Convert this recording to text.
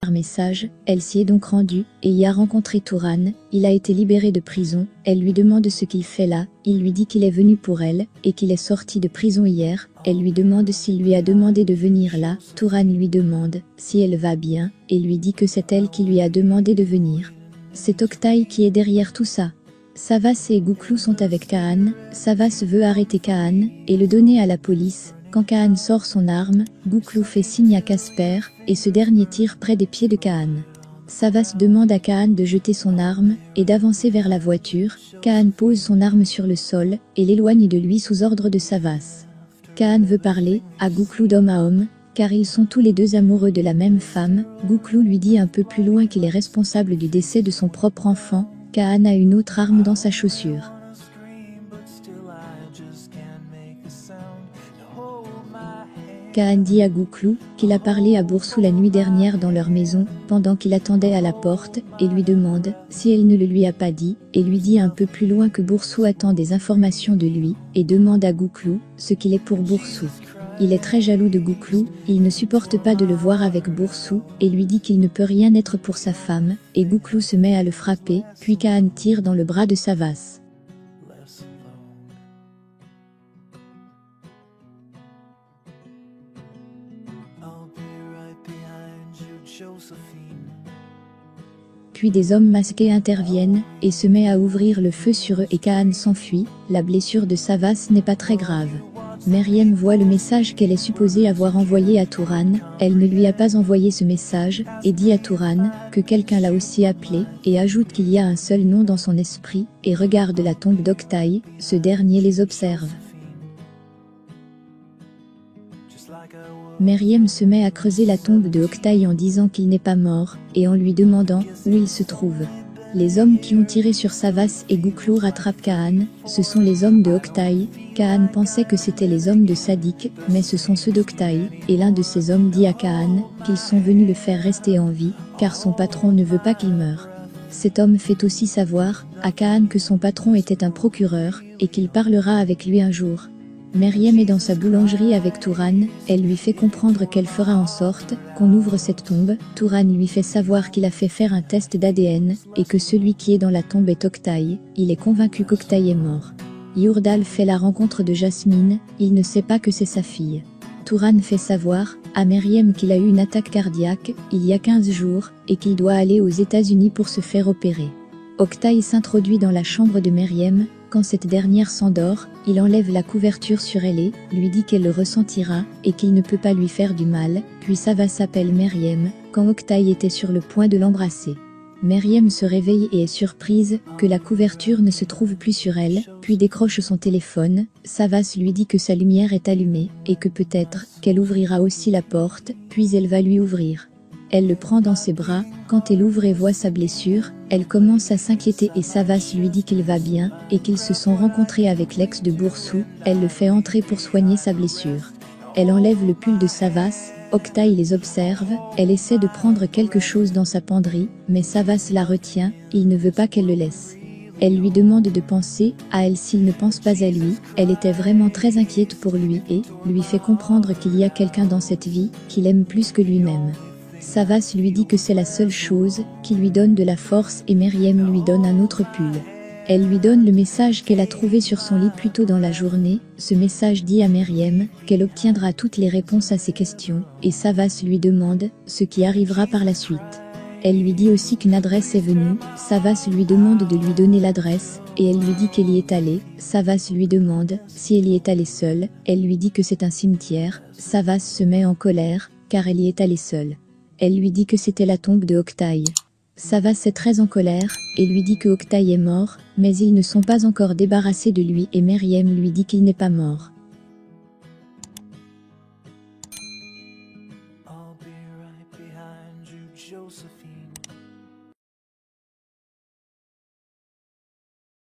Par message, elle s'y est donc rendue, et y a rencontré Turan. Il a été libéré de prison. Elle lui demande ce qu'il fait là. Il lui dit qu'il est venu pour elle, et qu'il est sorti de prison hier. Elle lui demande s'il lui a demandé de venir là. Turan lui demande si elle va bien, et lui dit que c'est elle qui lui a demandé de venir. C'est Oktay qui est derrière tout ça. Savas et Gouklou sont avec Kaan. Savas veut arrêter Kaan, et le donner à la police. Quand Kaan sort son arme, Gouklou fait signe à Casper, et ce dernier tire près des pieds de Kaan. Savas demande à Kaan de jeter son arme, et d'avancer vers la voiture. Kaan pose son arme sur le sol, et l'éloigne de lui sous ordre de Savas. Kaan veut parler, à Gouklou d'homme à homme, car ils sont tous les deux amoureux de la même femme. Gouklou lui dit un peu plus loin qu'il est responsable du décès de son propre enfant. Kaan a une autre arme dans sa chaussure. Kaan dit à Gouklou qu'il a parlé à Boursou la nuit dernière dans leur maison, pendant qu'il attendait à la porte, et lui demande si elle ne le lui a pas dit, et lui dit un peu plus loin que Boursou attend des informations de lui, et demande à Gouklou ce qu'il est pour Boursou. Il est très jaloux de Gouklou, il ne supporte pas de le voir avec Boursou, et lui dit qu'il ne peut rien être pour sa femme, et Gouklou se met à le frapper, puis Kaan tire dans le bras de Savas. Puis des hommes masqués interviennent, et se met à ouvrir le feu sur eux et Kaan s'enfuit. La blessure de Savas n'est pas très grave. Meriem voit le message qu'elle est supposée avoir envoyé à Turan. Elle ne lui a pas envoyé ce message, et dit à Turan que quelqu'un l'a aussi appelé, et ajoute qu'il y a un seul nom dans son esprit, et regarde la tombe d'Oktay. Ce dernier les observe. Meriem se met à creuser la tombe de Oktay en disant qu'il n'est pas mort, et en lui demandant où il se trouve. Les hommes qui ont tiré sur Savas et Gouklou rattrapent Kaan. Ce sont les hommes de Oktay. Kaan pensait que c'était les hommes de Sadik, mais ce sont ceux d'Oktay, et l'un de ces hommes dit à Kaan qu'ils sont venus le faire rester en vie, car son patron ne veut pas qu'il meure. Cet homme fait aussi savoir à Kaan que son patron était un procureur, et qu'il parlera avec lui un jour. Meriem est dans sa boulangerie avec Turan. Elle lui fait comprendre qu'elle fera en sorte qu'on ouvre cette tombe. Turan lui fait savoir qu'il a fait faire un test d'ADN, et que celui qui est dans la tombe est Oktay. Il est convaincu qu'Oktay est mort. Yurdal fait la rencontre de Jasmine. Il ne sait pas que c'est sa fille. Turan fait savoir à Meriem qu'il a eu une attaque cardiaque il y a 15 jours, et qu'il doit aller aux États-Unis pour se faire opérer. Oktay s'introduit dans la chambre de Meriem. Quand cette dernière s'endort, il enlève la couverture sur elle et lui dit qu'elle le ressentira, et qu'il ne peut pas lui faire du mal, puis Savas s'appelle Meriem, quand Oktay était sur le point de l'embrasser. Meriem se réveille et est surprise que la couverture ne se trouve plus sur elle, puis décroche son téléphone. Savas lui dit que sa lumière est allumée, et que peut-être qu'elle ouvrira aussi la porte, puis elle va lui ouvrir. Elle le prend dans ses bras. Quand elle ouvre et voit sa blessure, elle commence à s'inquiéter et Savas lui dit qu'il va bien, et qu'ils se sont rencontrés avec l'ex de Boursou. Elle le fait entrer pour soigner sa blessure. Elle enlève le pull de Savas. Oktay les observe. Elle essaie de prendre quelque chose dans sa penderie, mais Savas la retient. Il ne veut pas qu'elle le laisse. Elle lui demande de penser à elle s'il ne pense pas à lui. Elle était vraiment très inquiète pour lui et lui fait comprendre qu'il y a quelqu'un dans cette vie qu'il aime plus que lui-même. Savas lui dit que c'est la seule chose qui lui donne de la force et Meriem lui donne un autre pull. Elle lui donne le message qu'elle a trouvé sur son lit plus tôt dans la journée. Ce message dit à Meriem qu'elle obtiendra toutes les réponses à ses questions, et Savas lui demande ce qui arrivera par la suite. Elle lui dit aussi qu'une adresse est venue. Savas lui demande de lui donner l'adresse, et elle lui dit qu'elle y est allée. Savas lui demande si elle y est allée seule. Elle lui dit que c'est un cimetière. Savas se met en colère, car elle y est allée seule. Elle lui dit que c'était la tombe de Oktay. Savas est très en colère, et lui dit que Oktay est mort, mais ils ne sont pas encore débarrassés de lui et Meriem lui dit qu'il n'est pas mort.